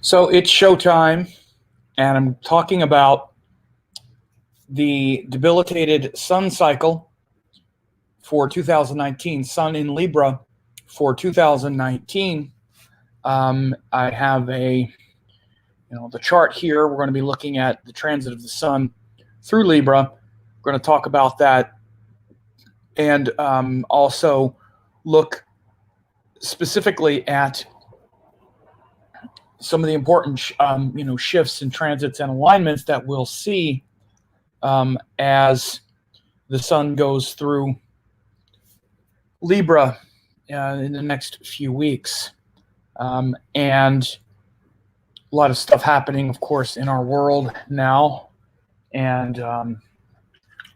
So it's showtime, and I'm talking about the debilitated Sun Cycle for 2019, Sun in Libra for 2019. I have the chart here. We're going to be looking at the transit of the Sun through Libra. We're going to talk about that, and also look specifically at some of the important shifts and transits and alignments that we'll see as the Sun goes through Libra in the next few weeks. And a lot of stuff happening, of course, in our world now. And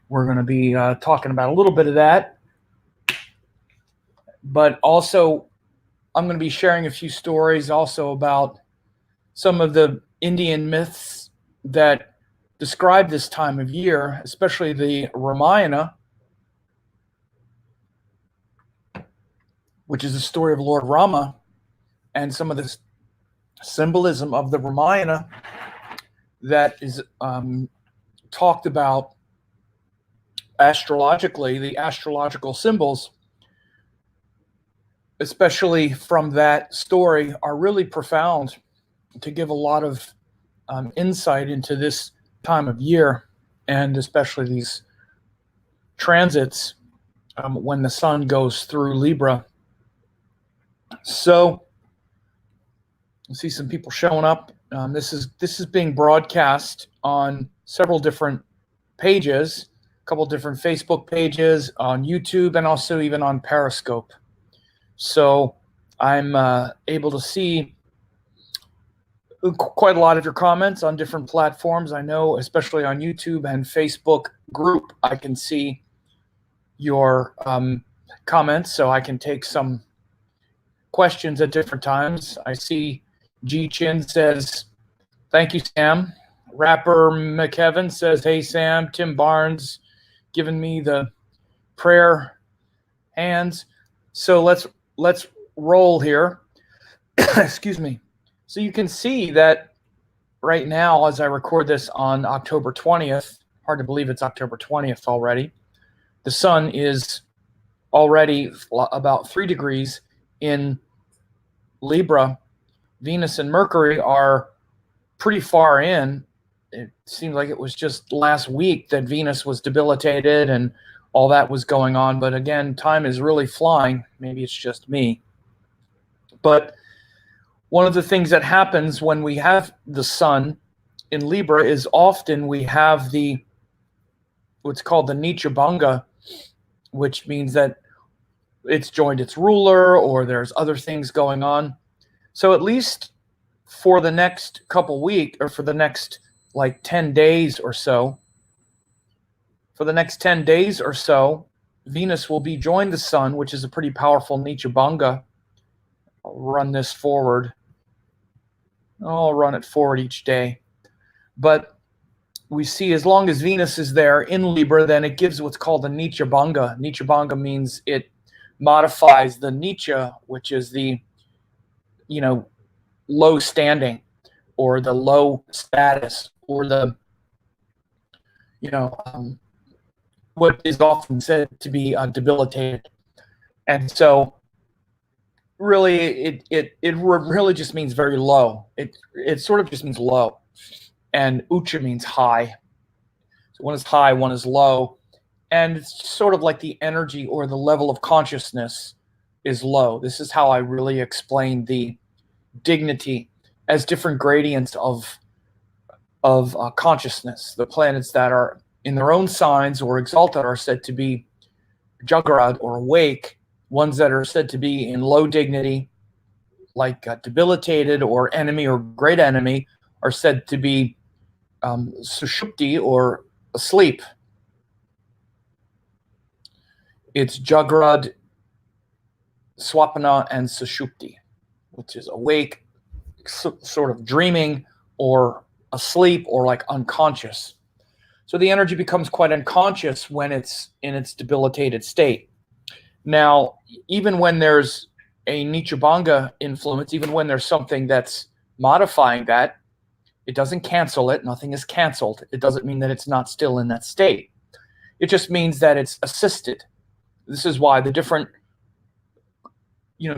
we're going to be talking about a little bit of that. But also, I'm going to be sharing a few stories also about some of the Indian myths that describe this time of year, especially the Ramayana, which is the story of Lord Rama, and some of the symbolism of the Ramayana that is talked about astrologically, the astrological symbols, especially from that story, are really profound to give a lot of insight into this time of year, and especially these transits when the Sun goes through Libra. So I see some people showing up. This is being broadcast on several different pages, a couple different Facebook pages, on YouTube, and also even on Periscope. So I'm able to see quite a lot of your comments on different platforms. I know, especially on YouTube and Facebook group, I can see your comments, so I can take some questions at different times. I see G Chin says, "Thank you, Sam." Rapper McKevin says, "Hey, Sam." Tim Barnes giving me the prayer hands. So let's roll here. Excuse me. So you can see that right now, as I record this on October 20th, hard to believe it's October 20th already, the Sun is already about 3 degrees in Libra. Venus and Mercury are pretty far in. It seems like it was just last week that Venus was debilitated and all that was going on. But again, time is really flying. Maybe it's just me. But one of the things that happens when we have the Sun in Libra is often we have what's called the Nicha Bhanga, which means that it's joined its ruler, or there's other things going on. So at least for the next couple weeks, or for the next 10 days or so, Venus will be joined the Sun, which is a pretty powerful Nicha Bhanga. I'll run this forward. I'll run it forward each day. But we see as long as Venus is there in Libra, then it gives what's called the Nicha Bhanga. Nicha Bhanga means it modifies the Nicha, which is the, low standing, or the low status, or the, what is often said to be debilitated. And so really, it really just means very low. It sort of just means low, and ucha means high. So one is high, one is low, and it's sort of like the energy or the level of consciousness is low. This is how I really explain the dignity as different gradients of consciousness. The planets that are in their own signs or exalted are said to be Jagrad, or awake. Ones that are said to be in low dignity, like debilitated or enemy or great enemy, are said to be sushupti, or asleep. It's Jagrad, Swapana, and Sushupti, which is awake, sort of dreaming, or asleep, or like unconscious. So the energy becomes quite unconscious when it's in its debilitated state. Now, even when there's a Nicha Bhanga influence, even when there's something that's modifying that. It doesn't cancel it. Nothing is canceled. It doesn't mean that it's not still in that state. It just means that it's assisted. This is why the different,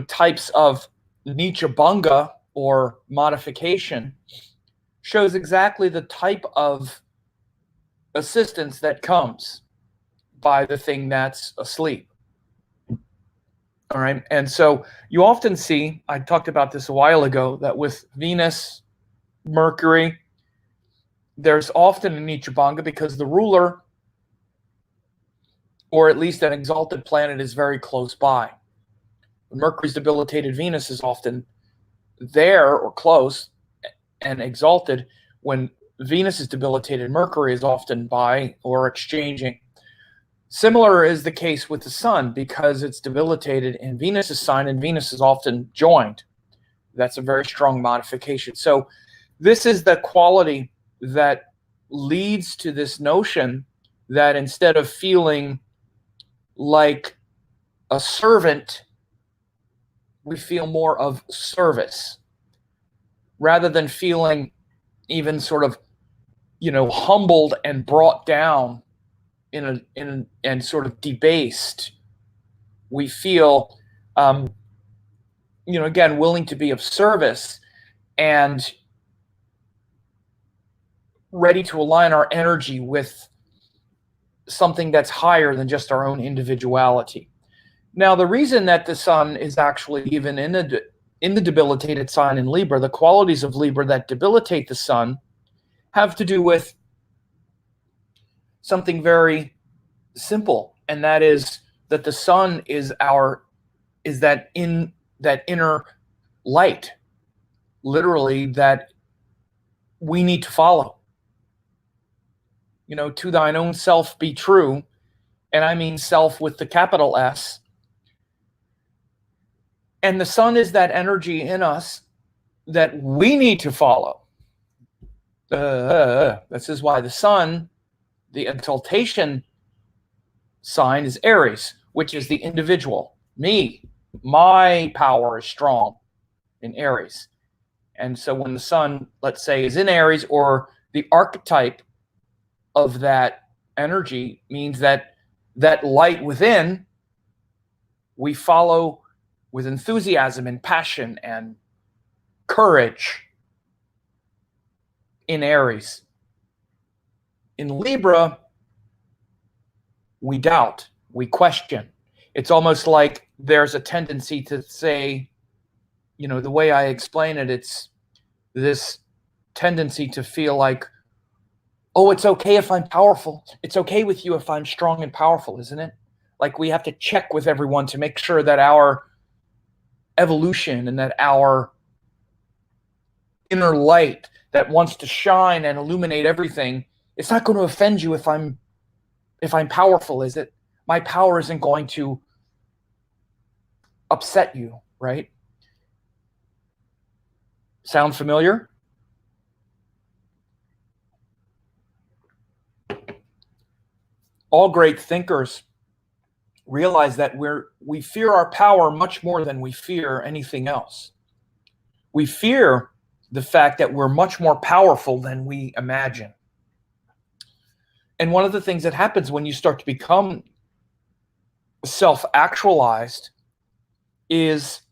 types of Nichabanga or modification shows exactly the type of assistance that comes by the thing that's asleep. All right. And so you often see, I talked about this a while ago, that with Venus, Mercury, there's often a Nichabanga because the ruler, or at least an exalted planet, is very close by. Mercury's debilitated Venus is often there or close and exalted, when Venus is debilitated, Mercury is often by or exchanging. Similar is the case with the sun, because it's debilitated in Venus's sign, and Venus is often joined. That's a very strong modification. So this is the quality that leads to this notion that instead of feeling like a servant, we feel more of service, rather than feeling even sort of, humbled and brought down and sort of debased. We feel, again, willing to be of service and ready to align our energy with something that's higher than just our own individuality. Now, the reason that the sun is actually even in the debilitated sign in Libra, the qualities of Libra that debilitate the sun have to do with something very simple, and that is that the sun is that inner light, literally, that we need to follow. To thine own self be true, and I mean self with the capital S. And the sun is that energy in us that we need to follow. This is why the sun, the exaltation sign, is Aries, which is the individual. Me, my power is strong in Aries. And so when the sun, let's say, is in Aries, or the archetype of that energy means that light within, we follow with enthusiasm and passion and courage in Aries. In Libra, we doubt, we question. It's almost like there's a tendency to say, the way I explain it, it's this tendency to feel like, oh, it's okay if I'm powerful. It's okay with you if I'm strong and powerful, isn't it? Like we have to check with everyone to make sure that our evolution and that our inner light that wants to shine and illuminate everything, it's not going to offend you if I'm powerful, is it? My power isn't going to upset you, right? Sound familiar? All great thinkers realize that we fear our power much more than we fear anything else. We fear the fact that we're much more powerful than we imagine. And one of the things that happens when you start to become self-actualized is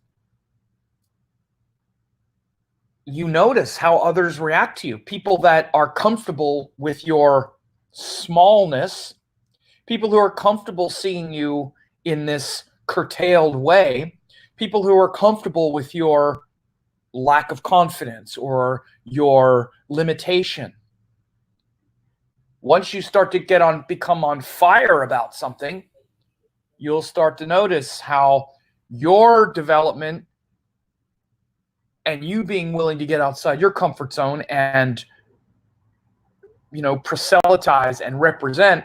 you notice how others react to you. People that are comfortable with your smallness, people who are comfortable seeing you in this curtailed way, people who are comfortable with your lack of confidence or your limitation. Once you start to become on fire about something, you'll start to notice how your development and you being willing to get outside your comfort zone and, proselytize and represent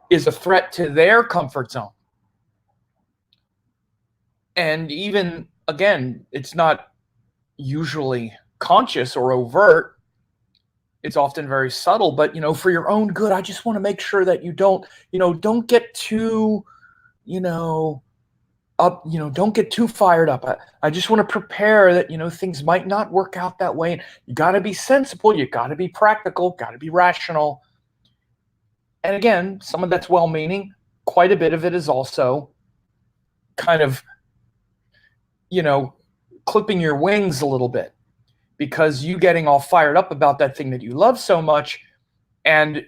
is a threat to their comfort zone. And even, again, it's not usually conscious or overt. It's often very subtle, but, for your own good, I just want to make sure that you don't get too, up, don't get too fired up. I just want to prepare that, things might not work out that way. You got to be sensible. You got to be practical, got to be rational. And again, some of that's well-meaning. Quite a bit of it is also kind of, clipping your wings a little bit, because you getting all fired up about that thing that you love so much and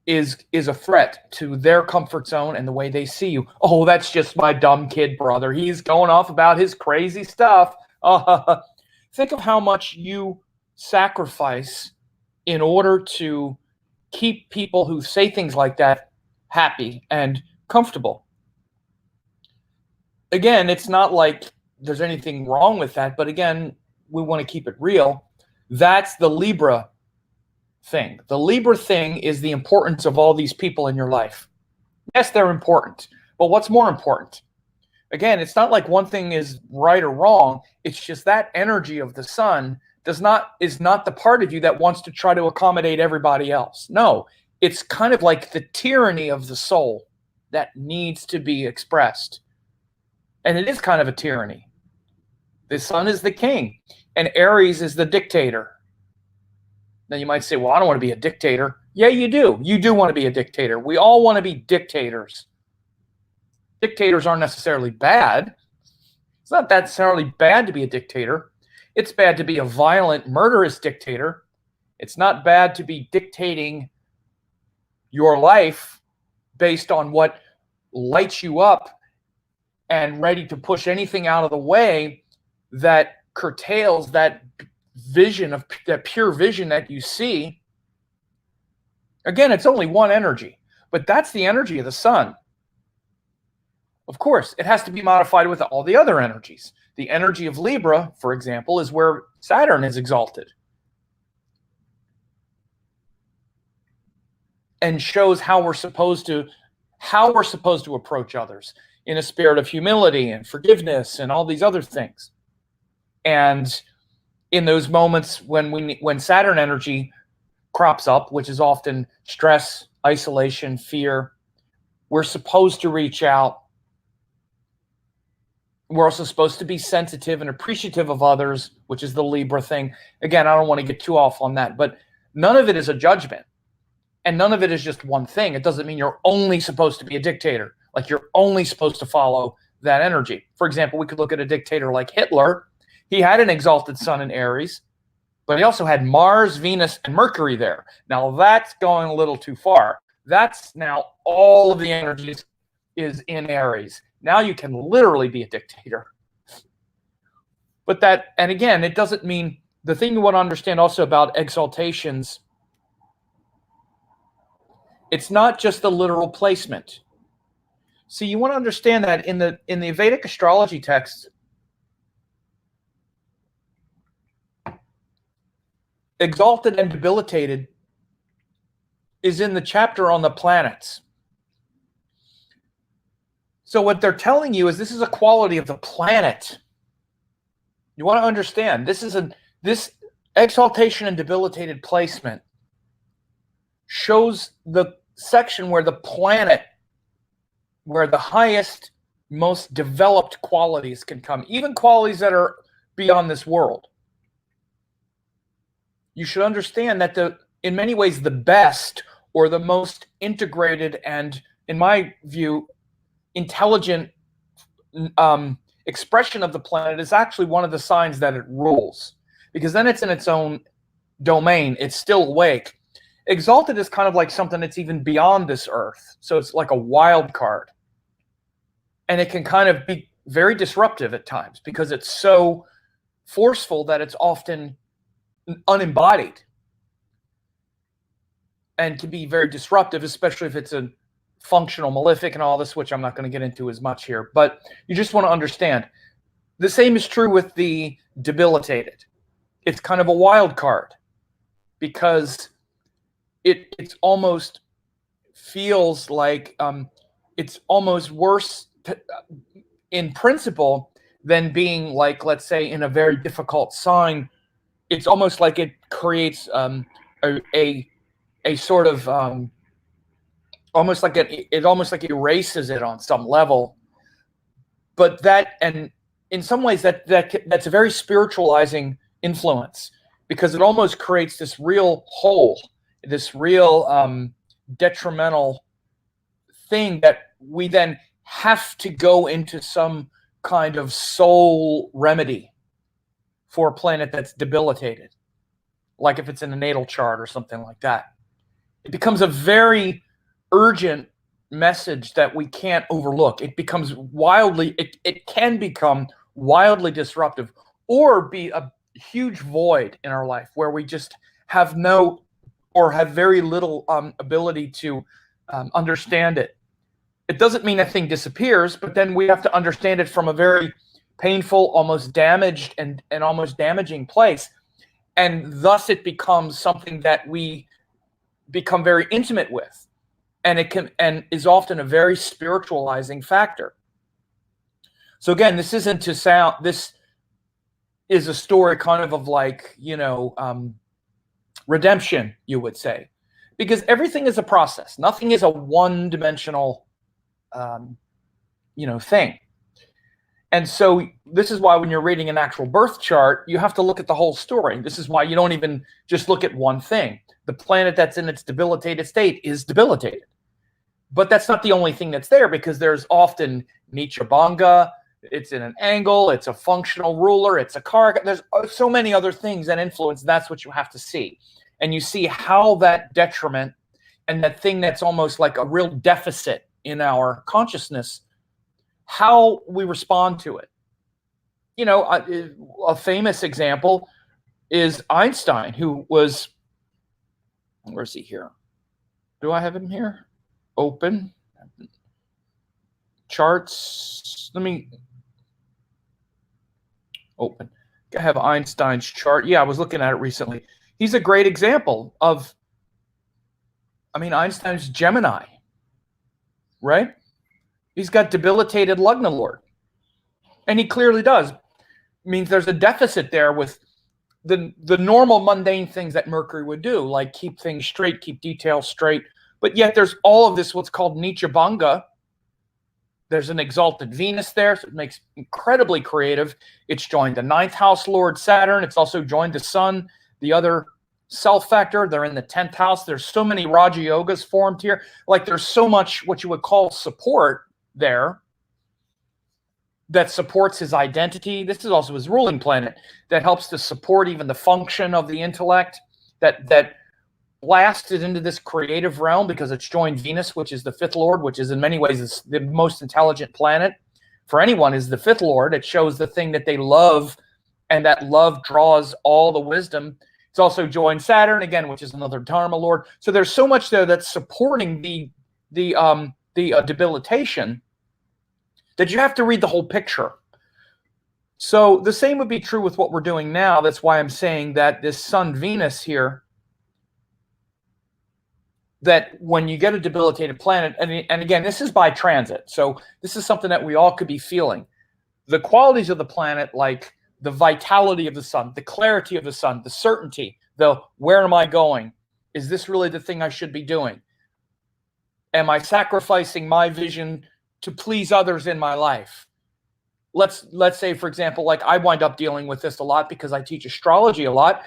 is a threat to their comfort zone and the way they see you. Oh, that's just my dumb kid brother. He's going off about his crazy stuff. Think of how much you sacrifice in order to keep people who say things like that happy and comfortable. Again, it's not like there's anything wrong with that, but again, we want to keep it real. That's the Libra thing. The Libra thing is the importance of all these people in your life. Yes, they're important, but what's more important? Again, it's not like one thing is right or wrong. It's just that energy of the sun is not the part of you that wants to try to accommodate everybody else. No, it's kind of like the tyranny of the soul that needs to be expressed. And it is kind of a tyranny. The sun is the king, and Aries is the dictator. Now you might say, well, I don't want to be a dictator. Yeah, you do. You do want to be a dictator. We all want to be dictators. Dictators aren't necessarily bad. It's not necessarily bad to be a dictator. It's bad to be a violent, murderous dictator. It's not bad to be dictating your life based on what lights you up and ready to push anything out of the way that curtails that vision, of that pure vision that you see. Again, it's only one energy, but that's the energy of the sun. Of course, it has to be modified with all the other energies. The energy of Libra, for example, is where Saturn is exalted and shows how we're supposed to approach others in a spirit of humility and forgiveness and all these other things. And in those moments when Saturn energy crops up, which is often stress, isolation, fear, we're supposed to reach out. We're also supposed to be sensitive and appreciative of others, which is the Libra thing. Again, I don't want to get too off on that, but none of it is a judgment. And none of it is just one thing. It doesn't mean you're only supposed to be a dictator, like you're only supposed to follow that energy. For example, we could look at a dictator like Hitler. He had an exalted sun in Aries, but he also had Mars, Venus, and Mercury there. Now that's going a little too far. That's now all of the energies is in Aries. Now you can literally be a dictator. But that, and again, it doesn't mean, the thing you want to understand also about exaltations, it's not just the literal placement. So you want to understand that in the Vedic astrology texts, exalted and debilitated is in the chapter on the planets. So what they're telling you is this is a quality of the planet. You want to understand this exaltation and debilitated placement shows the section where the planet, where the highest, most developed qualities can come, even qualities that are beyond this world. You should understand that in many ways, the best or the most integrated and, in my view, intelligent expression of the planet is actually one of the signs that it rules, because then it's in its own domain. It's still awake. Exalted is kind of like something that's even beyond this earth. So it's like a wild card. And it can kind of be very disruptive at times because it's so forceful that it's often unembodied and can be very disruptive, especially if it's a functional malefic and all this, which I'm not going to get into as much here. But you just want to understand. The same is true with the debilitated. It's kind of a wild card because it's almost feels like it's almost worse in principle than being like, let's say, in a very difficult sign. It's almost like it creates a sort of almost like it erases it on some level. but and in some ways that's a very spiritualizing influence, because it almost creates this real hole, this real detrimental thing that we then have to go into some kind of soul remedy for a planet that's debilitated, like if it's in a natal chart or something like that. It becomes a very urgent message that we can't overlook. It becomes it can become wildly disruptive, or be a huge void in our life where we just have no, or have very little ability to understand it. It doesn't mean a thing disappears, but then we have to understand it from a very painful, almost damaged and almost damaging place. And thus it becomes something that we become very intimate with. And it can, and is often a very spiritualizing factor. So again, this isn't to sound, this is a story kind of like, redemption, you would say, because everything is a process. Nothing is a one-dimensional, thing. And so this is why when you're reading an actual birth chart, you have to look at the whole story. This is why you don't even just look at one thing. The planet that's in its debilitated state is debilitated. But that's not the only thing that's there, because there's often Nichabanga, it's in an angle, it's a functional ruler, it's a karaka. There's so many other things that influence. That's what you have to see. And you see how that detriment and that thing that's almost like a real deficit in our consciousness, how we respond to it. A famous example is Einstein, who was, where's he here? Do I have him here? Open. Charts. Let me open. I have Einstein's chart. Yeah, I was looking at it recently. He's a great example of, Einstein's Gemini, right? He's got debilitated Lugna Lord. And he clearly does. Means there's a deficit there with the normal mundane things that Mercury would do, like keep things straight, keep details straight. But yet there's all of this, what's called Nichabanga. There's an exalted Venus there, so it makes incredibly creative. It's joined the 9th house Lord Saturn. It's also joined the Sun, the other self factor. They're in the 10th house. There's so many Raja Yogas formed here. Like there's so much what you would call support there that supports his identity. This is also his ruling planet that helps to support even the function of the intellect, that blasted into this creative realm because it's joined Venus, which is the 5th Lord, which is in many ways the most intelligent planet for anyone, is the 5th Lord. It shows the thing that they love, and that love draws all the wisdom. It's also joined Saturn again, which is another Dharma Lord. So there's so much there that's supporting the debilitation that you have to read the whole picture. So the same would be true with what we're doing now. That's why I'm saying that this Sun Venus here, that when you get a debilitated planet, and again, this is by transit, so this is something that we all could be feeling. The qualities of the planet, like the vitality of the sun, the clarity of the sun, the certainty, the where am I going? Is this really the thing I should be doing? Am I sacrificing my vision to please others in my life? Let's say, for example, like I wind up dealing with this a lot because I teach astrology a lot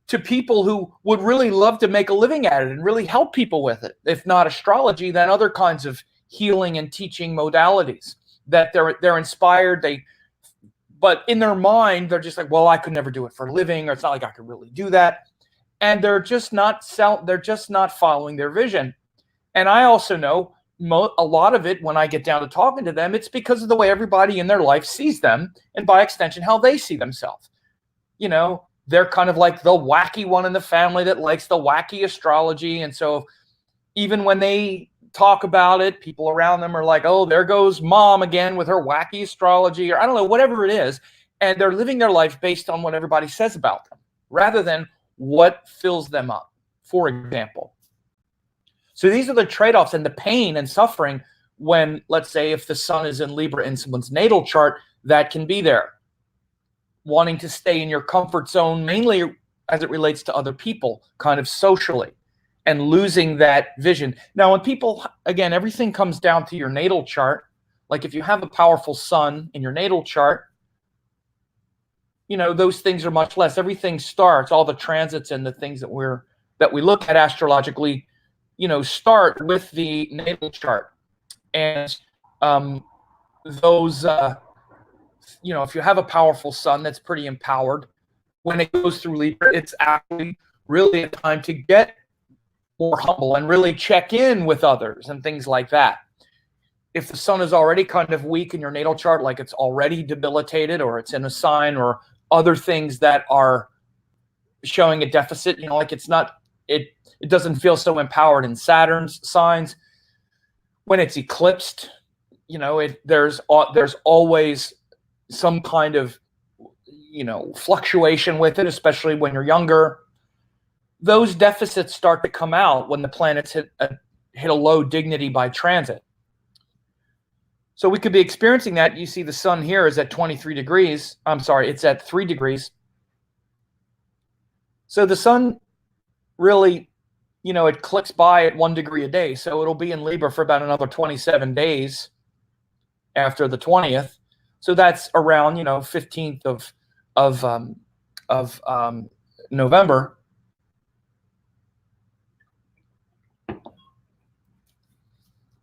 to people who would really love to make a living at it and really help people with it. If not astrology, then other kinds of healing and teaching modalities that they're inspired. But in their mind, they're just like, well, I could never do it for a living, or it's not like I could really do that. And they're just not following their vision. And I also know a lot of it, when I get down to talking to them, it's because of the way everybody in their life sees them, and by extension, how they see themselves. They're kind of like the wacky one in the family that likes the wacky astrology. And so even when they talk about it, people around them are like, oh, there goes mom again with her wacky astrology, or I don't know, whatever it is. And they're living their life based on what everybody says about them, rather than what fills them up, for example. So these are the trade-offs and the pain and suffering when, let's say, if the sun is in Libra in someone's natal chart, that can be there. Wanting to stay in your comfort zone, mainly as it relates to other people, kind of socially, and losing that vision. Now, when people, again, everything comes down to your natal chart. Like if you have a powerful sun in your natal chart, those things are much less. Everything starts, all the transits and the things that we look at astrologically, start with the natal chart. And those, if you have a powerful sun that's pretty empowered, when it goes through Libra, it's actually really a time to get more humble and really check in with others and things like that. If the sun is already kind of weak in your natal chart, like it's already debilitated or it's in a sign or other things that are showing a deficit, like it doesn't feel so empowered in Saturn's signs. When it's eclipsed, there's always some kind of, fluctuation with it, especially when you're younger. Those deficits start to come out when the planets hit a low dignity by transit. So we could be experiencing that. You see the sun here is at 23 degrees. I'm sorry, it's at 3 degrees. So the sun really, it clicks by at 1 degree a day. So it'll be in Libra for about another 27 days after the 20th. So that's around, 15th of November.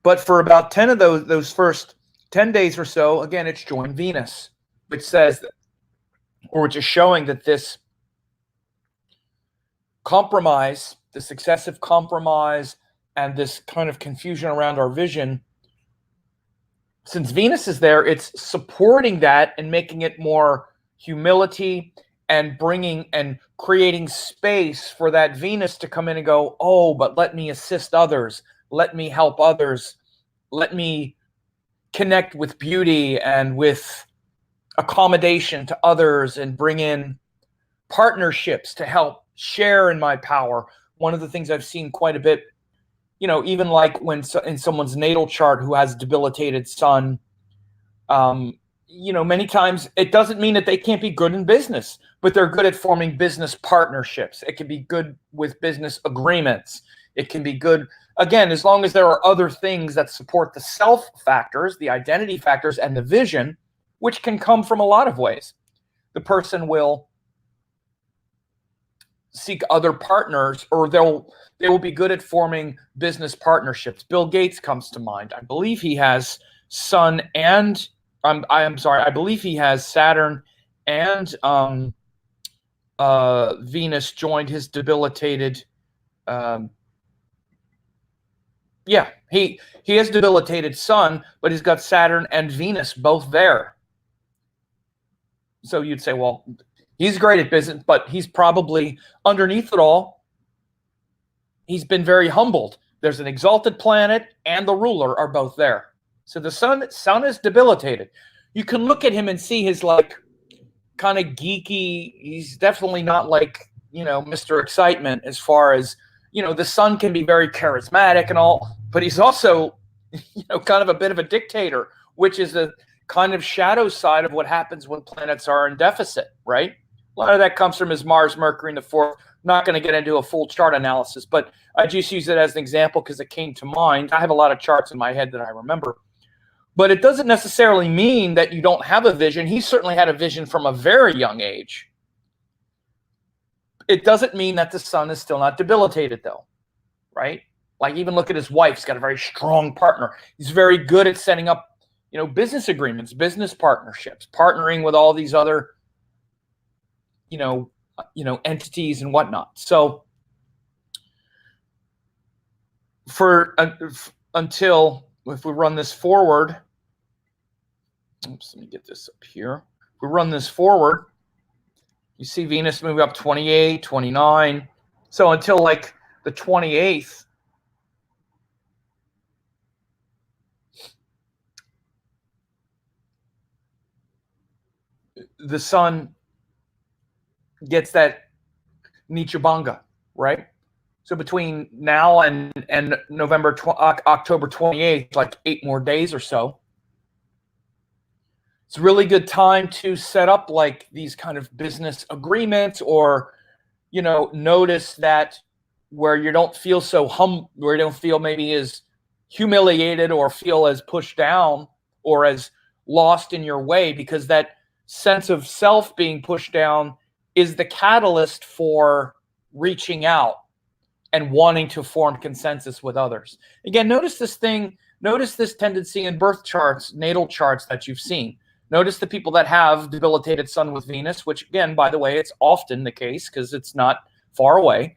But for about 10 of those first 10 days or so, again, it's joined Venus, which says, or which is showing that this compromise, this excessive compromise, and this kind of confusion around our vision, since Venus is there, it's supporting that and making it more humility and bringing and creating space for that Venus to come in and go, oh, but let me assist others. Let me help others. Let me connect with beauty and with accommodation to others and bring in partnerships to help share in my power. One of the things I've seen quite a bit, even like when in someone's natal chart who has debilitated sun, many times it doesn't mean that they can't be good in business, but they're good at forming business partnerships. It can be good with business agreements. It can be good, again, as long as there are other things that support the self factors, the identity factors, and the vision, which can come from a lot of ways. The person will seek other partners, or they will be good at forming business partnerships. Bill Gates comes to mind. I believe he has Sun and I believe he has Saturn and Venus joined his debilitated. He has debilitated Sun, but he's got Saturn and Venus both there. So you'd say, well, he's great at business, but he's probably underneath it all. He's been very humbled. There's an exalted planet and the ruler are both there. So the sun is debilitated. You can look at him and see his kind of geeky. He's definitely not Mr. Excitement as far as, the sun can be very charismatic and all, but he's also, kind of a bit of a dictator, which is the kind of shadow side of what happens when planets are in deficit, right? A lot of that comes from his Mars, Mercury in the fourth. I'm not going to get into a full chart analysis, but I just use it as an example because it came to mind. I have a lot of charts in my head that I remember. But it doesn't necessarily mean that you don't have a vision. He certainly had a vision from a very young age. It doesn't mean that the sun is still not debilitated, though, right? Like even look at his wife. He's got a very strong partner. He's very good at setting up, business agreements, business partnerships, partnering with all these other, entities and whatnot. So until if we run this forward, oops, let me get this up here. If we run this forward, you see Venus move up 28, 29. So until the 28th, the sun gets that Nichabanga, right? So between now and October 28th, 8 more days or so, it's a really good time to set up these kind of business agreements or, notice that where you don't feel so where you don't feel maybe as humiliated or feel as pushed down or as lost in your way, because that sense of self being pushed down is the catalyst for reaching out and wanting to form consensus with others. Again, notice this tendency in birth charts, natal charts that you've seen. Notice the people that have debilitated Sun with Venus, which again, by the way, it's often the case because it's not far away,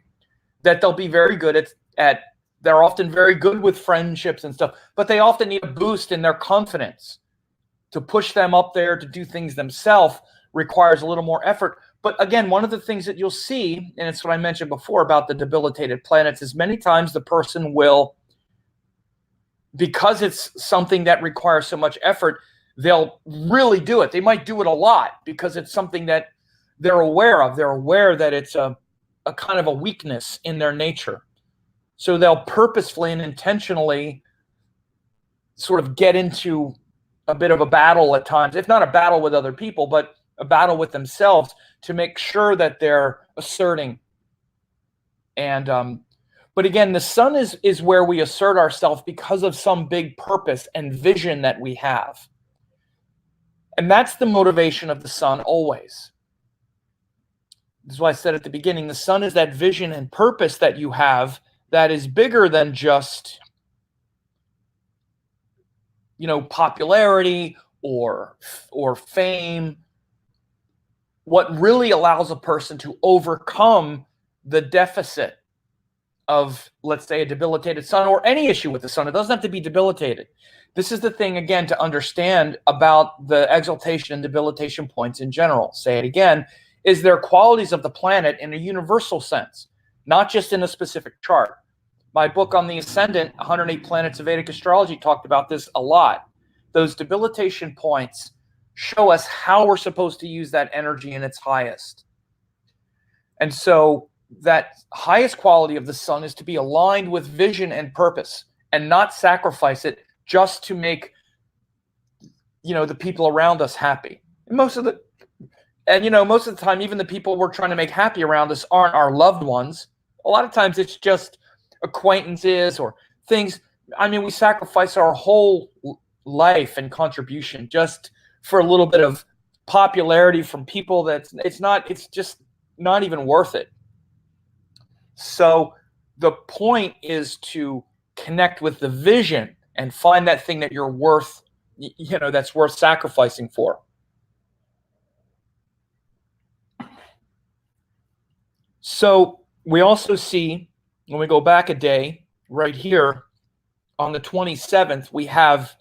that they'll be very good they're often very good with friendships and stuff, but they often need a boost in their confidence. To push them up there to do things themselves requires a little more effort. But again, one of the things that you'll see, and it's what I mentioned before about the debilitated planets, is many times the person will, because it's something that requires so much effort, they'll really do it. They might do it a lot because it's something that they're aware of. They're aware that it's a kind of a weakness in their nature. So they'll purposefully and intentionally sort of get into a bit of a battle at times, if not a battle with other people, but a battle with themselves to make sure that they're asserting. And but again, the Sun is where we assert ourselves because of some big purpose and vision that we have. And that's the motivation of the Sun always. This is why I said at the beginning, the Sun is that vision and purpose that you have that is bigger than just, popularity or fame. What really allows a person to overcome the deficit of, let's say, a debilitated Sun or any issue with the Sun. It doesn't have to be debilitated. This is the thing, again, to understand about the exaltation and debilitation points in general. Say it again, is there qualities of the planet in a universal sense, not just in a specific chart. My book on the Ascendant, 108 Planets of Vedic Astrology, talked about this a lot. Those debilitation points show us how we're supposed to use that energy in its highest. And so that highest quality of the Sun is to be aligned with vision and purpose and not sacrifice it just to make, the people around us happy. And most of the time, even the people we're trying to make happy around us aren't our loved ones. A lot of times it's just acquaintances or things. I mean, we sacrifice our whole life and contribution just for a little bit of popularity from people it's just not even worth it. So the point is to connect with the vision and find that thing that you're worth, that's worth sacrificing for. So we also see, when we go back a day, right here, on the 27th, we have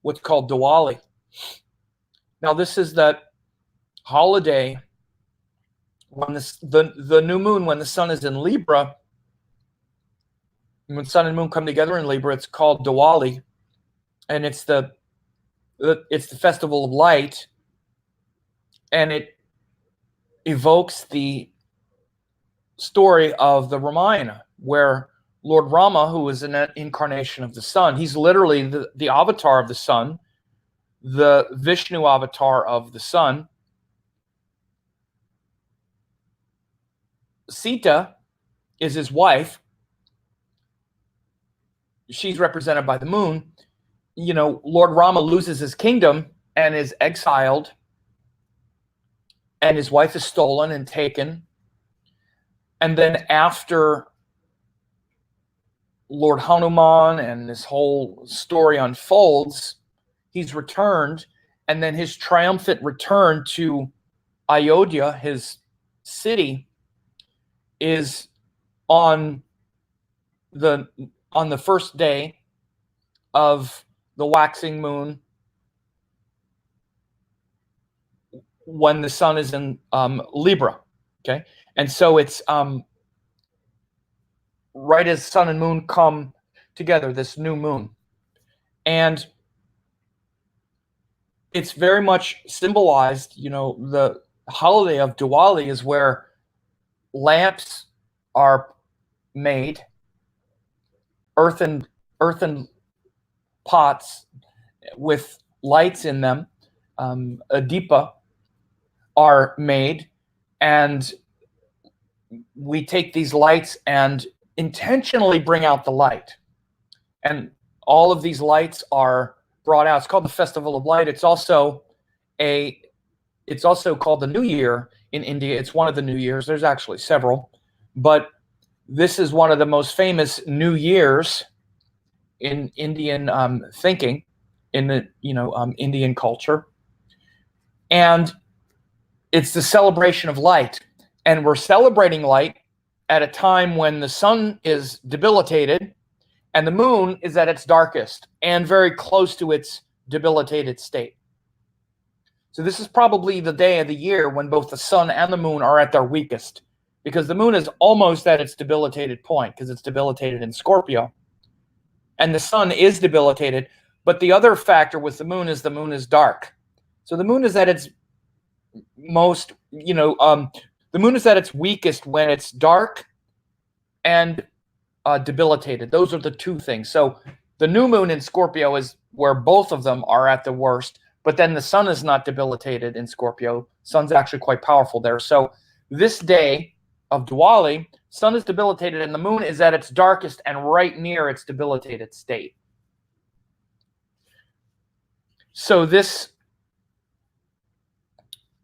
what's called Diwali. Now, this is that holiday when the new moon, when the Sun is in Libra, when Sun and Moon come together in Libra, it's called Diwali, and it's the festival of light, and it evokes the story of the Ramayana, where Lord Rama, who is an incarnation of the Sun, he's literally the avatar of the Sun, the Vishnu avatar of the Sun. Sita is his wife. She's represented by the moon. Lord Rama loses his kingdom and is exiled, and his wife is stolen and taken. And then after Lord Hanuman and this whole story unfolds, he's returned, and then his triumphant return to Ayodhya, his city, is on the first day of the waxing moon, when the Sun is in Libra. Okay, and so it's right as Sun and Moon come together, this new moon, and it's very much symbolized. The holiday of Diwali is where lamps are made, earthen pots with lights in them, a deepa, are made, and we take these lights and intentionally bring out the light. And all of these lights are brought out. It's called the Festival of Light. It's also called the New Year in India. It's one of the New Years. There's actually several, but this is one of the most famous New Years in Indian thinking, in the Indian culture, and it's the celebration of light. And we're celebrating light at a time when the sun is debilitated and the moon is at its darkest and very close to its debilitated state. So this is probably the day of the year when both the sun and the moon are at their weakest, because the moon is almost at its debilitated point because it's debilitated in Scorpio. And the sun is debilitated, but the other factor with the moon is dark. So the moon is at its most, the moon is at its weakest when it's dark and debilitated. Those are the two things. So the new moon in Scorpio is where both of them are at the worst, but then the sun is not debilitated in Scorpio. Sun's actually quite powerful there. So this day of Diwali, sun is debilitated and the moon is at its darkest and right near its debilitated state. So this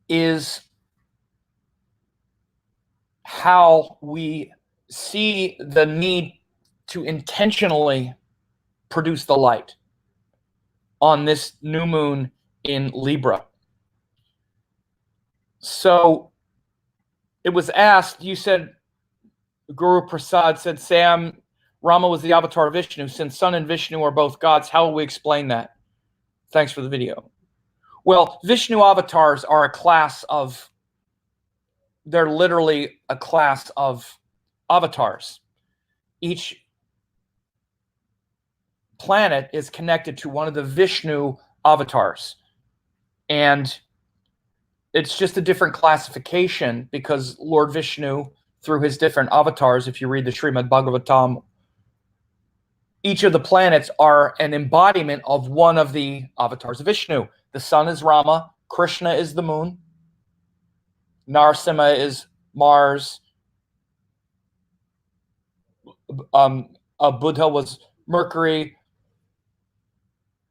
is how we see the need to intentionally produce the light on this new moon in Libra. So it was asked, you said, Guru Prasad said, Sam, Rama was the avatar of Vishnu. Since Sun and Vishnu are both gods, how will we explain that? Thanks for the video. Well, Vishnu avatars are a class of, they're literally a class of avatars. Each planet is connected to one of the Vishnu avatars. And it's just a different classification because Lord Vishnu, through his different avatars, if you read the Srimad Bhagavatam, each of the planets are an embodiment of one of the avatars of Vishnu. The sun is Rama, Krishna is the moon, Narasimha is Mars, Buddha was Mercury,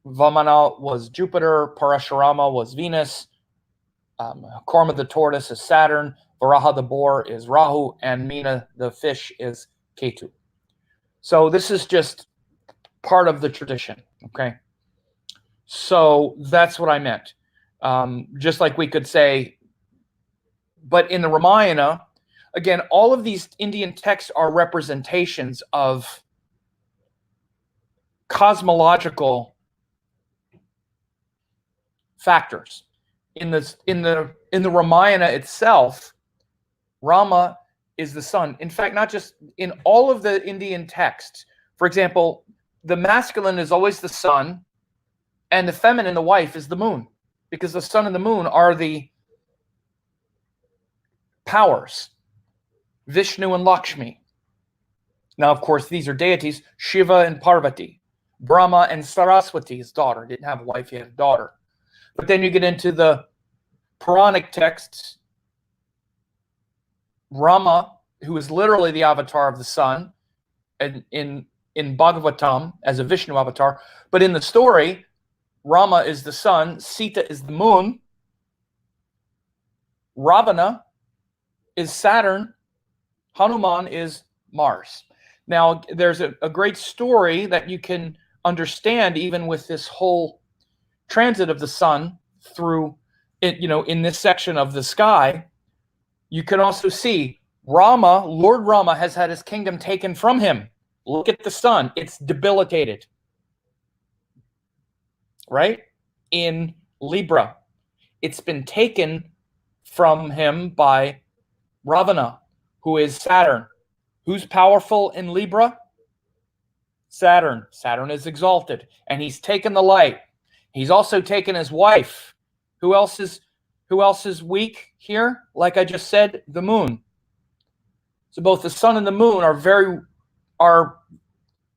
Vamana was Jupiter, Parashurama was Venus, Korma the tortoise is Saturn, Varaha the boar is Rahu, and Meena the fish is Ketu. So this is just part of the tradition, okay? So that's what I meant. Just like we could say, but in the Ramayana, again, all of these Indian texts are representations of cosmological factors. In the Ramayana itself, Rama is the sun. In fact, not just in all of the Indian texts. For example, the masculine is always the sun, and the feminine, the wife, is the moon, because the sun and the moon are the powers, Vishnu and Lakshmi. Now, of course, these are deities, Shiva and Parvati. Brahma and Saraswati, his daughter, didn't have a wife, he had a daughter. But then you get into the Puranic texts, Rama, who is literally the avatar of the sun, and in Bhagavatam as a Vishnu avatar, but in the story, Rama is the sun, Sita is the moon, Ravana is Saturn, Hanuman is Mars. Now, there's a great story that you can understand even with this whole transit of the sun through it, in this section of the sky. You can also see Rama, Lord Rama, has had his kingdom taken from him. Look at the sun. It's debilitated. Right? In Libra. It's been taken from him by Ravana, who is Saturn. Who's powerful in Libra? Saturn. Saturn is exalted. And he's taken the light. He's also taken his wife. Who else is weak here? Like I just said, the moon. So both the sun and the moon are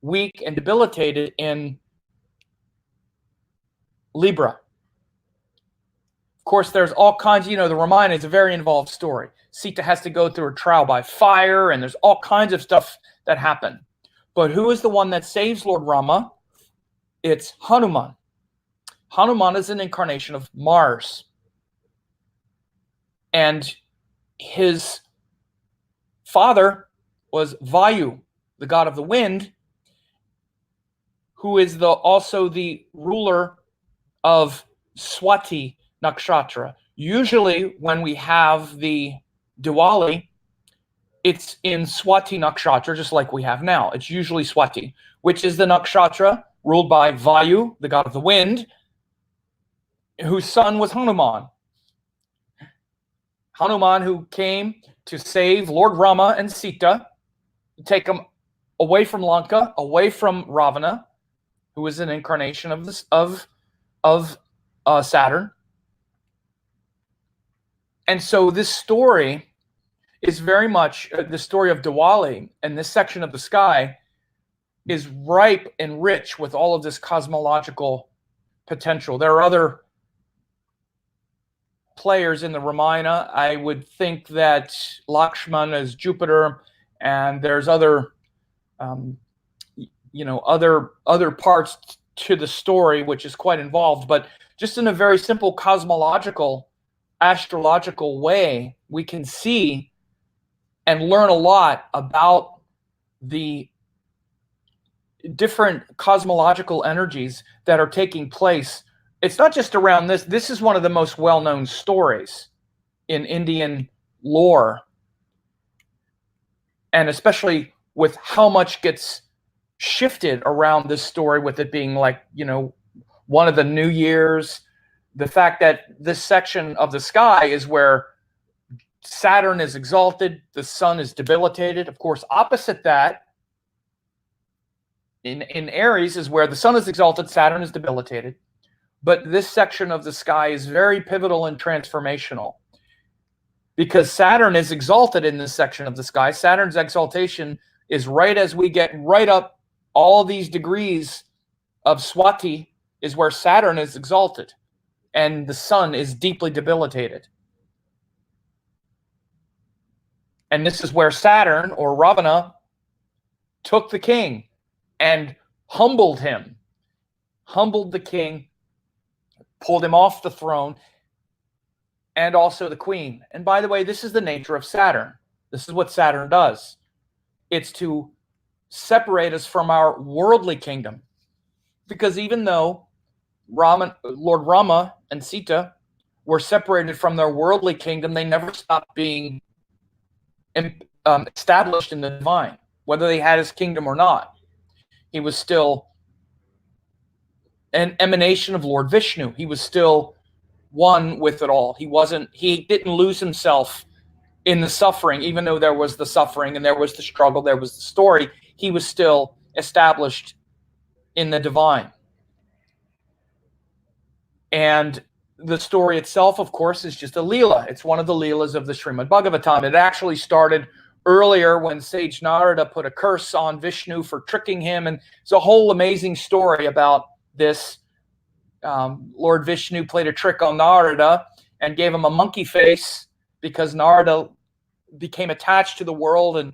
weak and debilitated in Libra. Of course, there's all kinds, the Ramayana is a very involved story. Sita has to go through a trial by fire, and there's all kinds of stuff that happen. But who is the one that saves Lord Rama? It's Hanuman. Hanuman is an incarnation of Mars. And his father was Vayu, the god of the wind, who is also the ruler of Swati Nakshatra. Usually when we have the Diwali, it's in Swati Nakshatra, just like we have now. It's usually Swati, which is the nakshatra ruled by Vayu, the god of the wind, whose son was Hanuman. Hanuman, who came to save Lord Rama and Sita, take them away from Lanka, away from Ravana, who is an incarnation of Saturn. And so this story is very much the story of Diwali, and this section of the sky is ripe and rich with all of this cosmological potential. There are other players in the Ramayana. I would think that Lakshman is Jupiter, and there's other other parts to the story which is quite involved, but just in a very simple cosmological, astrological way, we can see and learn a lot about the different cosmological energies that are taking place. It's not just around this. This is one of the most well-known stories in Indian lore, and especially with how much gets shifted around this story, with it being like, one of the New Year's, the fact that this section of the sky is where Saturn is exalted, the sun is debilitated. Of course, opposite that, in Aries is where the sun is exalted, Saturn is debilitated. But this section of the sky is very pivotal and transformational, because Saturn is exalted in this section of the sky. Saturn's exaltation is right as we get right up all these degrees of Swati is where Saturn is exalted, and the sun is deeply debilitated. And this is where Saturn, or Ravana, took the king and humbled him, humbled the king, pulled him off the throne, and also the queen. And by the way, this is the nature of Saturn. This is what Saturn does. It's to separate us from our worldly kingdom. Because even though Lord Rama and Sita were separated from their worldly kingdom, they never stopped being established in the divine, whether they had his kingdom or not. He was still an emanation of Lord Vishnu. He was still one with it all. He didn't lose himself in the suffering, even though there was the suffering and there was the struggle, there was the story. He was still established in the divine. And the story itself, of course, is just a Leela. It's one of the Leelas of the Srimad Bhagavatam. It actually started earlier when sage Narada put a curse on Vishnu for tricking him. And it's a whole amazing story about this. Lord Vishnu played a trick on Narada and gave him a monkey face, because Narada became attached to the world,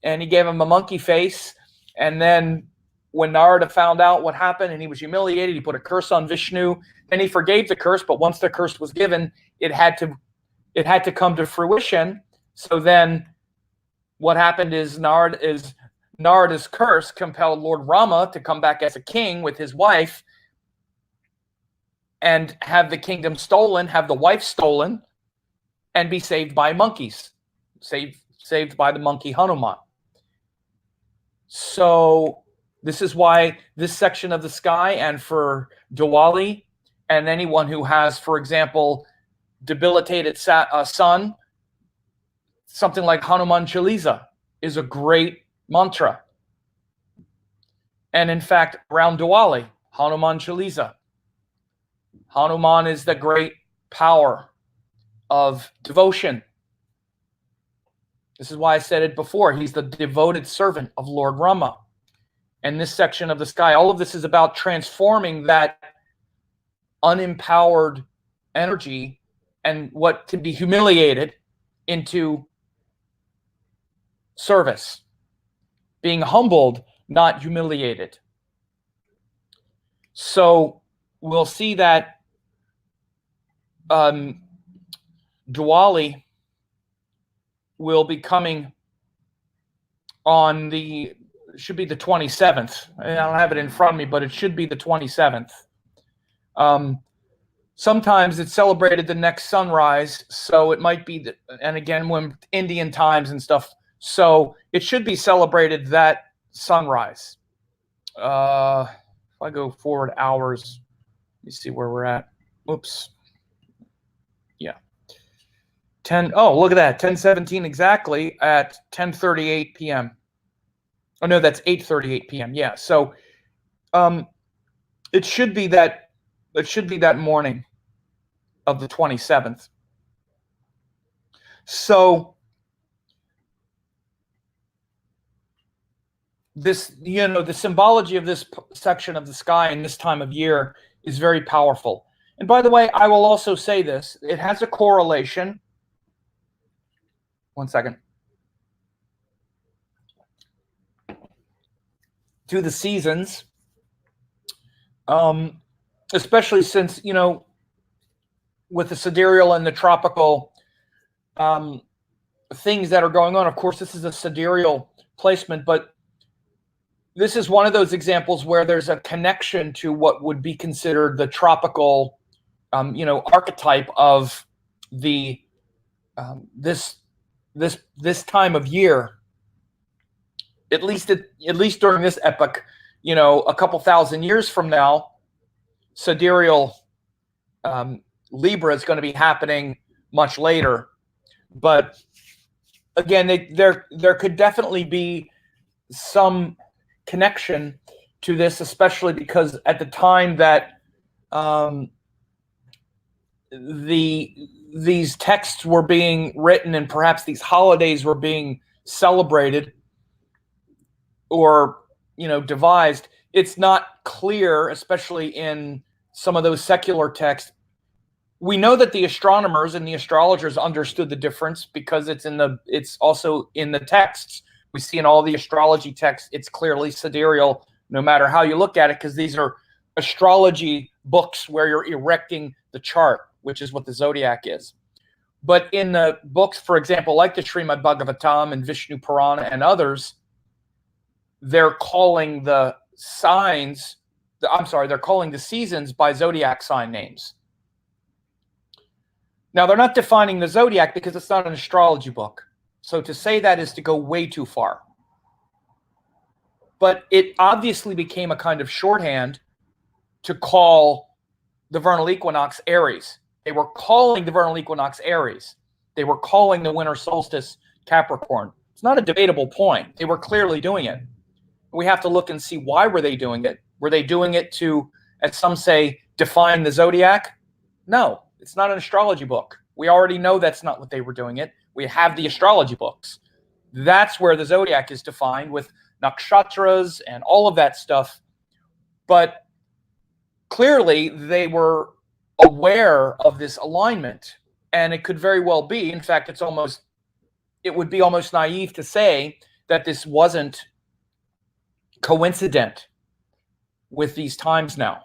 and he gave him a monkey face. And then when Narada found out what happened and he was humiliated, he put a curse on Vishnu. Then he forgave the curse, but once the curse was given, it had to come to fruition. So then what happened is Narada's curse compelled Lord Rama to come back as a king with his wife and have the kingdom stolen, have the wife stolen, and be saved by monkeys, saved by the monkey Hanuman. So this is why this section of the sky, and for Diwali, and anyone who has, for example, debilitated sun, something like Hanuman Chalisa is a great mantra. And in fact, around Diwali, Hanuman Chalisa. Hanuman is the great power of devotion. This is why I said it before. He's the devoted servant of Lord Rama. And this section of the sky, all of this is about transforming that unempowered energy and what can be humiliated into service. Being humbled, not humiliated. So we'll see that Diwali will be coming on should be the 27th. I don't have it in front of me, but it should be the 27th. Sometimes it's celebrated the next sunrise, so it might be, and again, when Indian times and stuff, so it should be celebrated that sunrise. If I go forward hours, let me see where we're at. Oops. Yeah. Oh, look at that, 10:17 exactly at 10:38 p.m. Oh no, that's 8:38 p.m. Yeah, so it should be that morning of the 27th. So this, the symbology of this section of the sky in this time of year is very powerful. And by the way, I will also say this, it has a correlation. One second. To the seasons, especially since, with the sidereal and the tropical things that are going on. Of course, this is a sidereal placement, but this is one of those examples where there's a connection to what would be considered the tropical, archetype of the this time of year. At least during this epoch, a couple thousand years from now, sidereal Libra is going to be happening much later. But again, there could definitely be some connection to this, especially because at the time that these texts were being written and perhaps these holidays were being celebrated or devised, it's not clear, especially in some of those secular texts. We know that the astronomers and the astrologers understood the difference because it's also in the texts. We see in all the astrology texts, it's clearly sidereal, no matter how you look at it, because these are astrology books where you're erecting the chart, which is what the zodiac is. But in the books, for example, like the Srimad Bhagavatam and Vishnu Purana and others, they're calling the they're calling the seasons by zodiac sign names. Now, they're not defining the zodiac because it's not an astrology book. So to say that is to go way too far. But it obviously became a kind of shorthand to call the vernal equinox Aries. They were calling the vernal equinox Aries. They were calling the winter solstice Capricorn. It's not a debatable point. They were clearly doing it. We have to look and see, why were they doing it? Were they doing it to, as some say, define the zodiac? No, it's not an astrology book. We already know that's not what they were doing it. We have the astrology books. That's where the zodiac is defined with nakshatras and all of that stuff. But clearly they were aware of this alignment, and it could very well be, in fact, it would be almost naive to say that this wasn't coincident with these times now,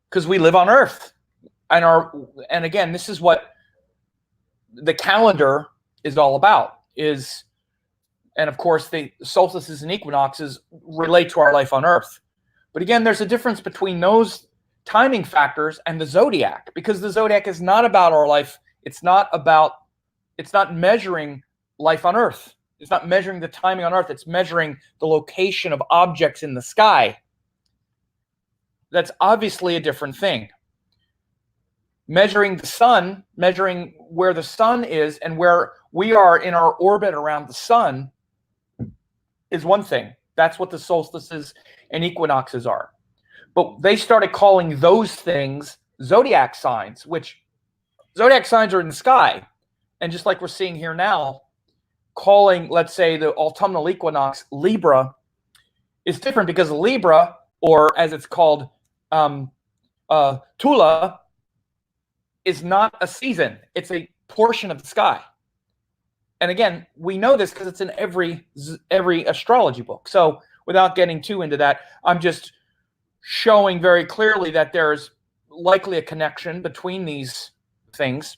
because we live on Earth, and again, this is what the calendar is all about, and of course the solstices and equinoxes relate to our life on Earth. But again, there's a difference between those timing factors and the zodiac, because the zodiac is not about our life. It's not measuring life on Earth. It's not measuring the timing on Earth. It's measuring the location of objects in the sky. That's obviously a different thing. Measuring the sun, measuring where the sun is and where we are in our orbit around the sun is one thing. That's what the solstices and equinoxes are. But they started calling those things zodiac signs, which zodiac signs are in the sky. And just like we're seeing here now, calling, let's say, the autumnal equinox Libra is different, because Libra, or as it's called, Tula, is not a season. It's a portion of the sky. And again, we know this because it's in every astrology book. So without getting too into that, I'm just showing very clearly that there's likely a connection between these things.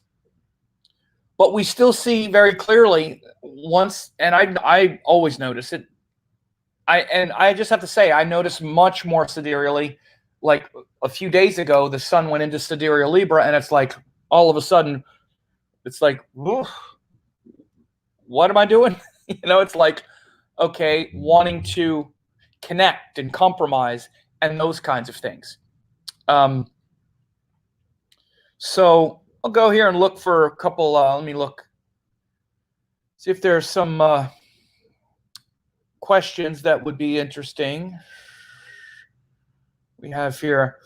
But we still see very clearly once, and I always notice it. I just have to say, I noticed much more sidereally. Like a few days ago, the sun went into sidereal Libra, and it's like all of a sudden, it's like, what am I doing? It's like, okay, wanting to connect and compromise and those kinds of things. So I'll go here and look for a couple. Let me look, see if there's some questions that would be interesting. We have here.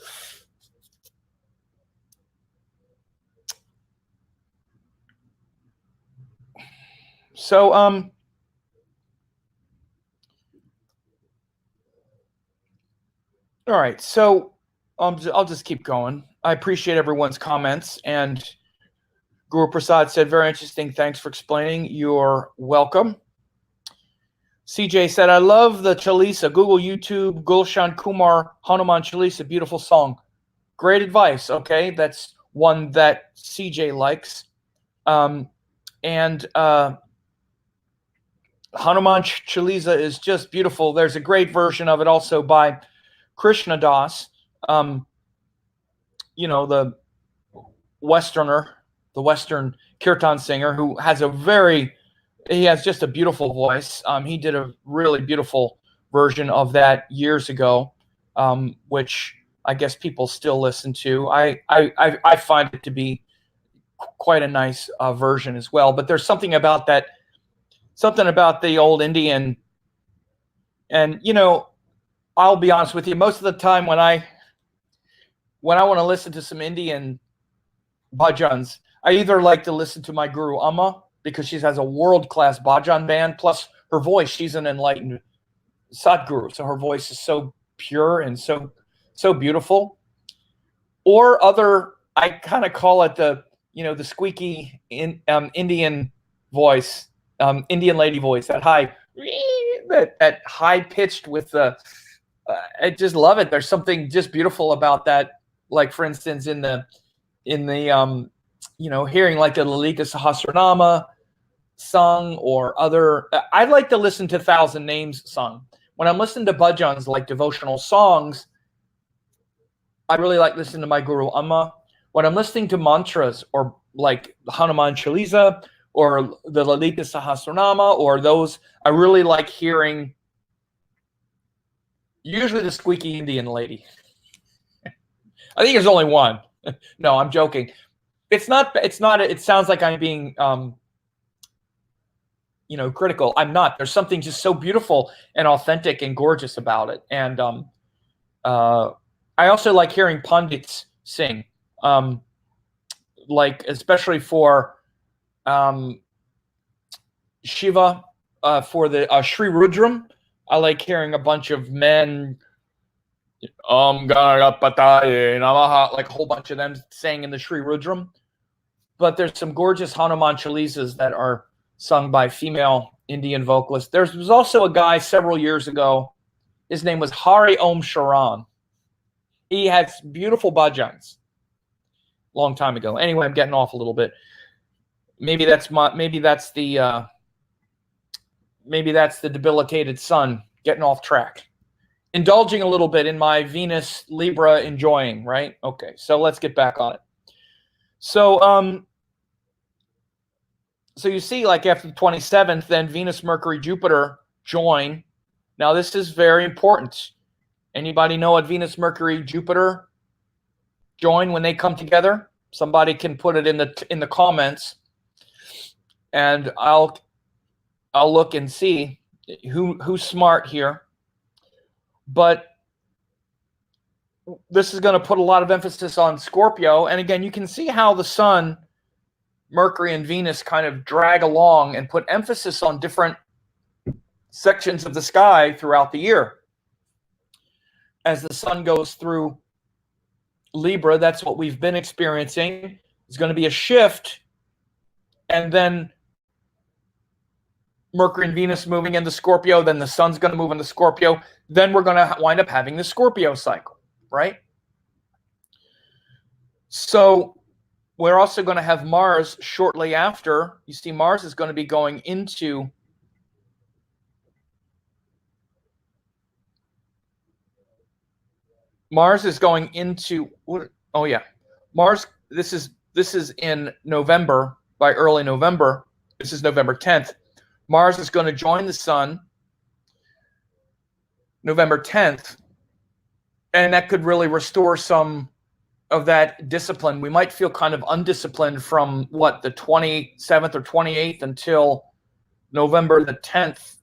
So, all right. So, I'll just keep going. I appreciate everyone's comments. And Guru Prasad said, very interesting. Thanks for explaining. You're welcome. CJ said, I love the Chalisa. Google, YouTube, Gulshan Kumar, Hanuman Chalisa. Beautiful song. Great advice. Okay. That's one that CJ likes. And Hanuman Chalisa is just beautiful. There's a great version of it also by Krishna Das, the Westerner, the Western kirtan singer, who has he has just a beautiful voice. He did a really beautiful version of that years ago, which I guess people still listen to. I find it to be quite a nice version as well. But there's something about that, something about the old Indian. And, I'll be honest with you, most of the time when I want to listen to some Indian bhajans, I either like to listen to my guru Amma, because she has a world-class bhajan band, plus her voice, she's an enlightened Sadguru, so her voice is so pure and so beautiful. Or other, I kind of call it the squeaky Indian voice, Indian lady voice, that high pitched with the I just love it. There's something just beautiful about that. Like, for instance, in the hearing like the Lalita Sahasranama sung, or other, I like to listen to Thousand Names sung. When I'm listening to bhajans, like devotional songs, I really like listening to my Guru Amma. When I'm listening to mantras, or like Hanuman Chalisa, or the Lalita Sahasranama, or those, I really like hearing usually the squeaky Indian lady. I think there's only one. No, I'm joking. It's not, it sounds like I'm being, critical. I'm not. There's something just so beautiful and authentic and gorgeous about it. And I also like hearing Pandits sing, like especially for Shiva, for the Sri Rudram. I like hearing a bunch of men, Ganapataye Namaha, like a whole bunch of them sang in the Sri Rudram. But there's some gorgeous Hanuman Chalisas that are sung by female Indian vocalists. There was also a guy several years ago. His name was Hari Om Sharan. He had beautiful bhajans. Long time ago. Anyway, I'm getting off a little bit. Maybe that's the debilitated sun, getting off track. Indulging a little bit in my Venus Libra enjoying, right? Okay, so let's get back on it. So so you see, like after the 27th, then Venus, Mercury, Jupiter join. Now this is very important. Anybody know what Venus, Mercury, Jupiter join when they come together? Somebody can put it in the comments, and I'll look and see who's smart here. But this is going to put a lot of emphasis on Scorpio. And again, you can see how the Sun, Mercury, and Venus kind of drag along and put emphasis on different sections of the sky throughout the year. As the Sun goes through Libra, that's what we've been experiencing. It's going to be a shift, and then Mercury and Venus moving into Scorpio, then the Sun's going to move into Scorpio, then we're going to wind up having the Scorpio cycle, right? So we're also going to have Mars shortly after. You see, Mars is going to be going into oh yeah, Mars. This is in November, by early November. This is November 10th. Mars is going to join the Sun November 10th, and that could really restore some of that discipline. We might feel kind of undisciplined from the 27th or 28th until November the 10th,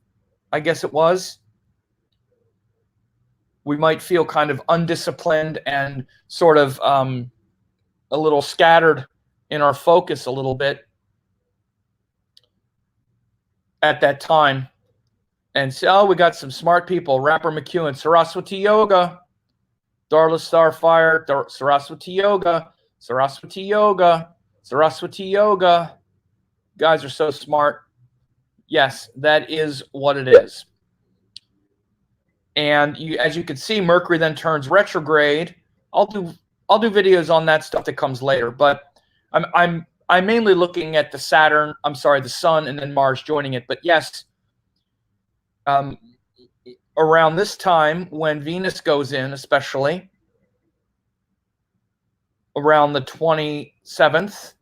I guess it was. We might feel kind of undisciplined and sort of a little scattered in our focus a little bit at that time. And so, we got some smart people. Rapper McEwen, Saraswati Yoga, Darla Starfire, Saraswati Yoga, Saraswati Yoga, Saraswati Yoga. Guys are so smart. Yes, that is what it is. And as you can see, Mercury then turns retrograde. I'll do videos on that stuff that comes later, but I'm mainly looking at the Sun, and then Mars joining it. But yes, around this time when Venus goes in, especially around the 27th,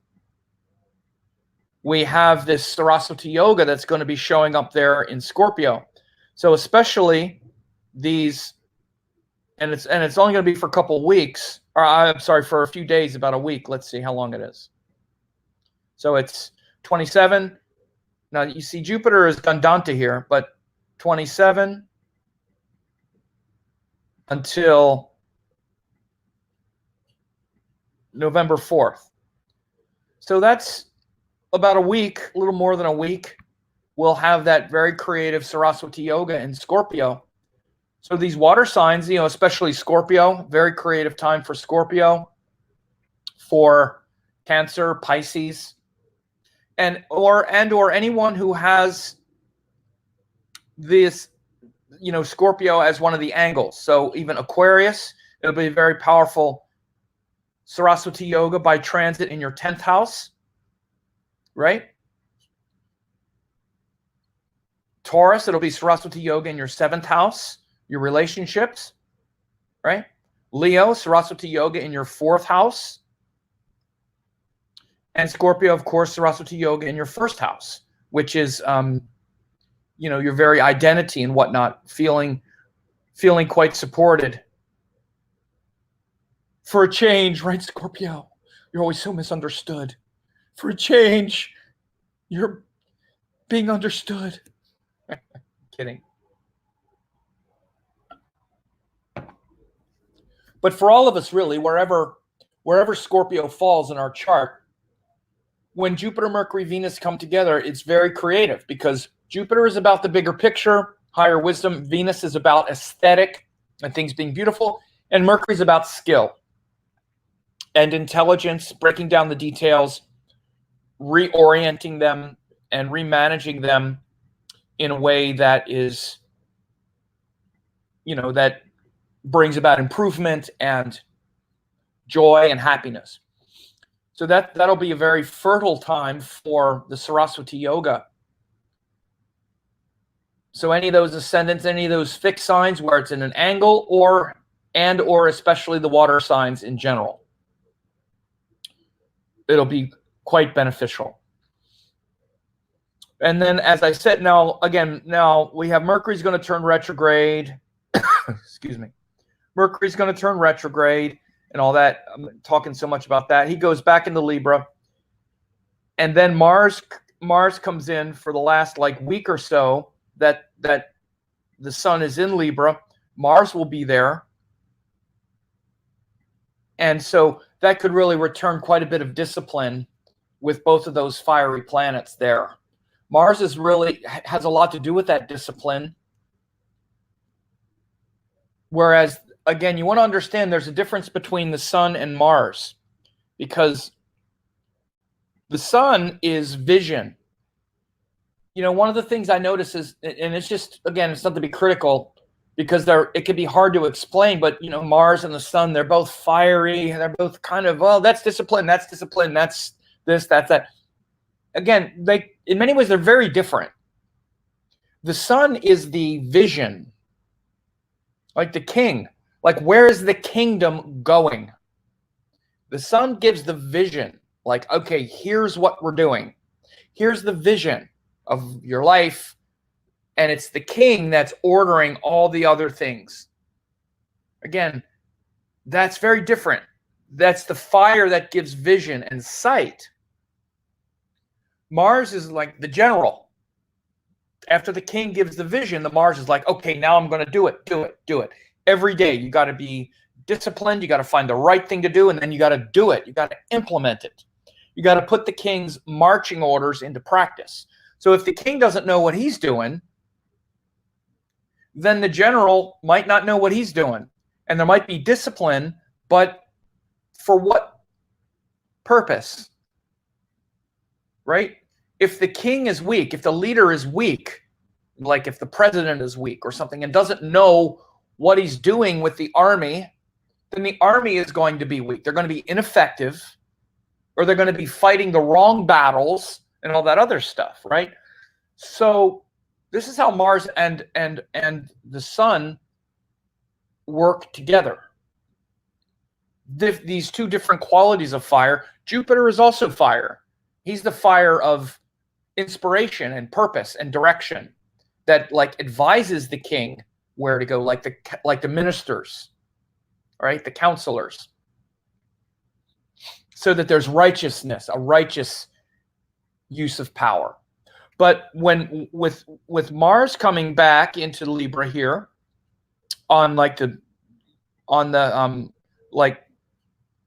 we have this Saraswati Yoga that's going to be showing up there in Scorpio. So especially these, and it's only going to be for a couple of weeks, or I'm sorry, for a few days, about a week. Let's see how long it is. So it's 27. Now you see Jupiter is Gandanta here, but 27 until November 4th. So that's about a week, a little more than a week. We'll have that very creative Saraswati Yoga in Scorpio. So these water signs, especially Scorpio, very creative time for Scorpio, for Cancer, Pisces, or anyone who has this, Scorpio as one of the angles. So even Aquarius, it'll be very powerful Saraswati Yoga by transit in your 10th house, right? Taurus, it'll be Saraswati Yoga in your 7th house, your relationships, right? Leo, Saraswati Yoga in your 4th house. And Scorpio, of course, Saraswati Yoga in your 1st house, which is, your very identity and whatnot, feeling quite supported. For a change, right, Scorpio? You're always so misunderstood. For a change, you're being understood. Kidding. But for all of us, really, wherever Scorpio falls in our chart, when Jupiter, Mercury, Venus come together, it's very creative, because Jupiter is about the bigger picture, higher wisdom. Venus is about aesthetic and things being beautiful. And Mercury is about skill and intelligence, breaking down the details, reorienting them, and remanaging them in a way that is, that brings about improvement and joy and happiness. So that'll be a very fertile time for the Saraswati Yoga. So any of those ascendants, any of those fixed signs where it's in an angle, or especially the water signs in general, it'll be quite beneficial. And then, as I said, now we have Mercury's going to turn retrograde. Excuse me. Mercury's going to turn retrograde and all that. I'm talking so much about that. He goes back into Libra. And then Mars comes in for the last week or so that the Sun is in Libra. Mars will be there. And so that could really return quite a bit of discipline with both of those fiery planets there. Mars has a lot to do with that discipline. Whereas, again, you want to understand there's a difference between the Sun and Mars, because the Sun is vision. One of the things I notice is, and it's just, again, it's not to be critical, because it can be hard to explain, but Mars and the sun, they're both fiery. They're both kind of, well, that's discipline, that's this, that's that. Again, in many ways, they're very different. The sun is the vision, like the king. Like, where is the kingdom going? The sun gives the vision, like, okay, here's what we're doing. Here's the vision of your life. And it's the king that's ordering all the other things. Again, that's very different. That's the fire that gives vision and sight. Mars is like the general. After the king gives the vision, the Mars is like, okay, now I'm going to do it. Every day, you got to be disciplined. You got to find the right thing to do, and then you got to do it. You got to implement it. You got to put the king's marching orders into practice. So if the king doesn't know what he's doing, then the general might not know what he's doing. And there might be discipline, but for what purpose? Right? If the king is weak, if the leader is weak, like if the president is weak or something and doesn't know what he's doing with the army, then the army is going to be weak. They're going to be ineffective, or they're going to be fighting the wrong battles and all that other stuff, right? So this is how Mars and the sun work together. These two different qualities of fire. Jupiter is also fire. He's the fire of inspiration and purpose and direction that like advises the king where to go, like the ministers, right? The counselors. So that there's righteousness, a righteous use of power. But when with Mars coming back into Libra here on like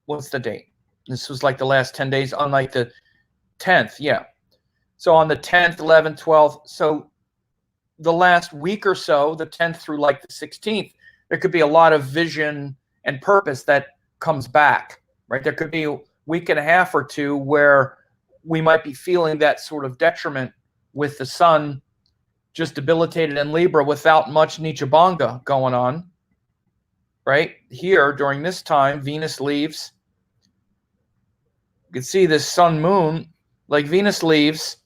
what's the date? This was like the last 10 days on like the 10th, yeah. So on the 10th, 11th, 12th, so the last week or so, the 10th through like the 16th, there could be a lot of vision and purpose that comes back, right? There could be a week and a half or two where we might be feeling that sort of detriment with the sun just debilitated in Libra without much Nichabanga going on, right? Here, during this time, Venus leaves. You can see this sun moon, like Venus leaves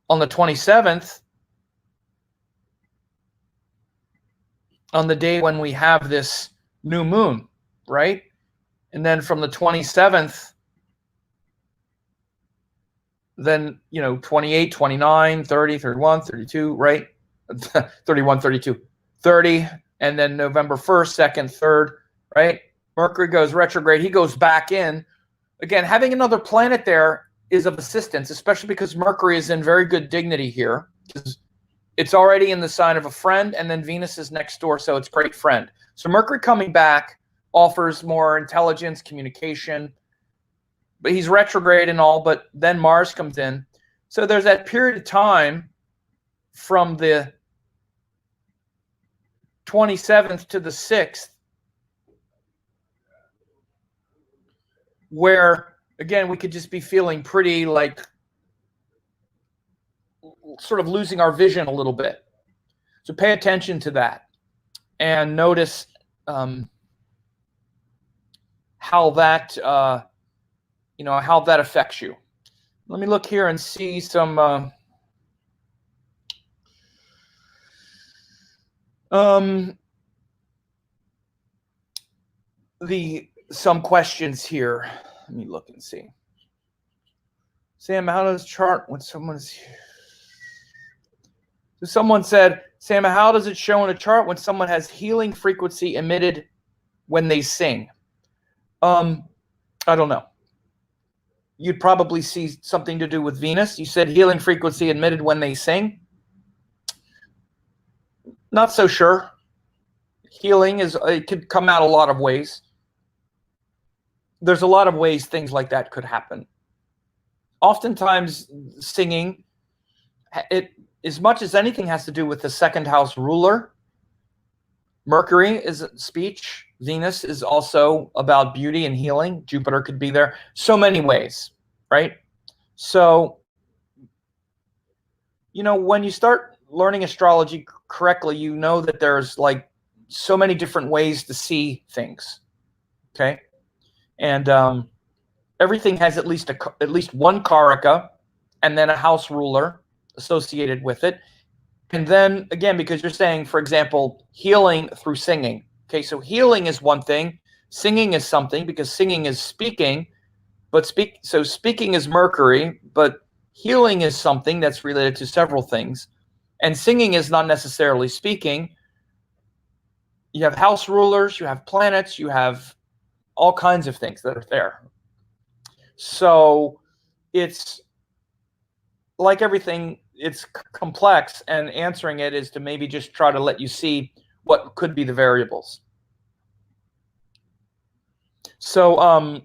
on the 27th, on the day when we have this new moon, right? And then from the 27th, then, 28, 29, 30, 31, 32, right? 31, 32, 30, and then November 1st, 2nd, 3rd, right? Mercury goes retrograde. He goes back in. Again, having another planet there is of assistance, especially because Mercury is in very good dignity here. Because it's already in the sign of a friend, and then Venus is next door, so it's great friend. So Mercury coming back offers more intelligence, communication, but he's retrograde and all, but then Mars comes in. So there's that period of time from the 27th to the 6th where, again, we could just be feeling pretty like sort of losing our vision a little bit. So pay attention to that and notice how that how that affects you. Let me look here and see some some questions here. Let me look and see. Sam, how does chart when someone's here? So someone said, Sam, how does it show in a chart when someone has healing frequency emitted when they sing? I don't know. You'd probably see something to do with Venus. You said healing frequency emitted when they sing. Not so sure. Healing it could come out a lot of ways. There's a lot of ways things like that could happen. Oftentimes singing, it as much as anything has to do with the second house ruler. Mercury is speech. Venus is also about beauty and healing. Jupiter could be there. So many ways, right? So, when you start learning astrology correctly, you know that there's like so many different ways to see things. Okay, and everything has at least one karaka, and then a house ruler associated with it. And then again, because you're saying, for example, healing through singing. Okay, so healing is one thing, singing is something, because singing is speaking, but speaking is Mercury, but healing is something that's related to several things. And singing is not necessarily speaking. You have house rulers, you have planets, you have all kinds of things that are there. So it's like everything, it's complex, and answering it is to maybe just try to let you see what could be the variables. So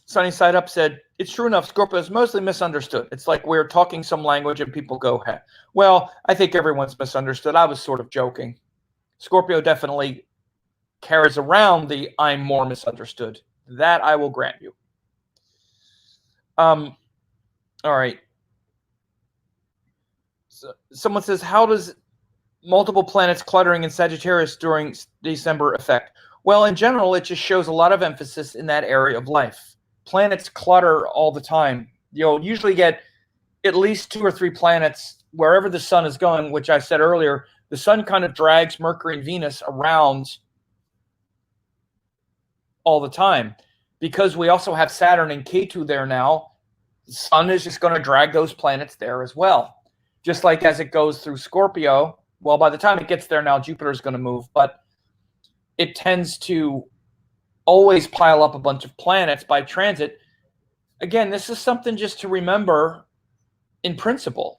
Sunny Side Up said, it's true enough, Scorpio is mostly misunderstood. It's like we're talking some language and people go, hey. Well, I think everyone's misunderstood. I was sort of joking. Scorpio definitely carries around the I'm more misunderstood. That I will grant you. All right. So someone says, how does multiple planets cluttering in Sagittarius during December affect? Well, in general, it just shows a lot of emphasis in that area of life. Planets clutter all the time. You'll usually get at least 2 or 3 planets wherever the sun is going, which I said earlier. The sun kind of drags Mercury and Venus around all the time. Because we also have Saturn and Ketu there now, the sun is just going to drag those planets there as well. Just like as it goes through Scorpio, well, by the time it gets there now, Jupiter is going to move, but it tends to always pile up a bunch of planets by transit. Again, this is something just to remember in principle.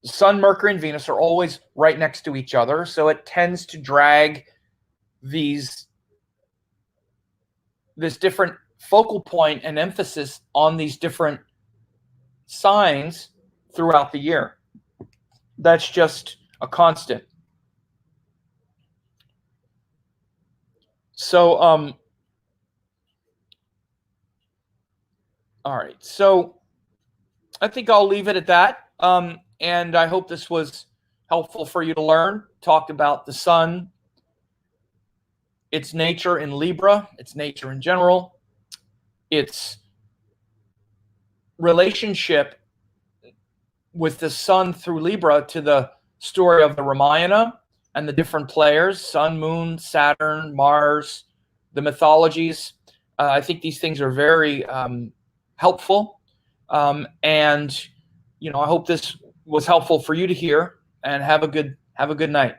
The Sun, Mercury, and Venus are always right next to each other, so it tends to drag this different focal point and emphasis on these different signs throughout the year. That's just a constant. So, all right. So I think I'll leave it at that. And I hope this was helpful for you to learn. Talked about the sun, its nature in Libra, its nature in general, its relationship with the sun through Libra to the story of the Ramayana and the different players, sun, moon, Saturn, Mars, the mythologies. I think these things are very helpful. And, I hope this was helpful for you to hear, and have a good night.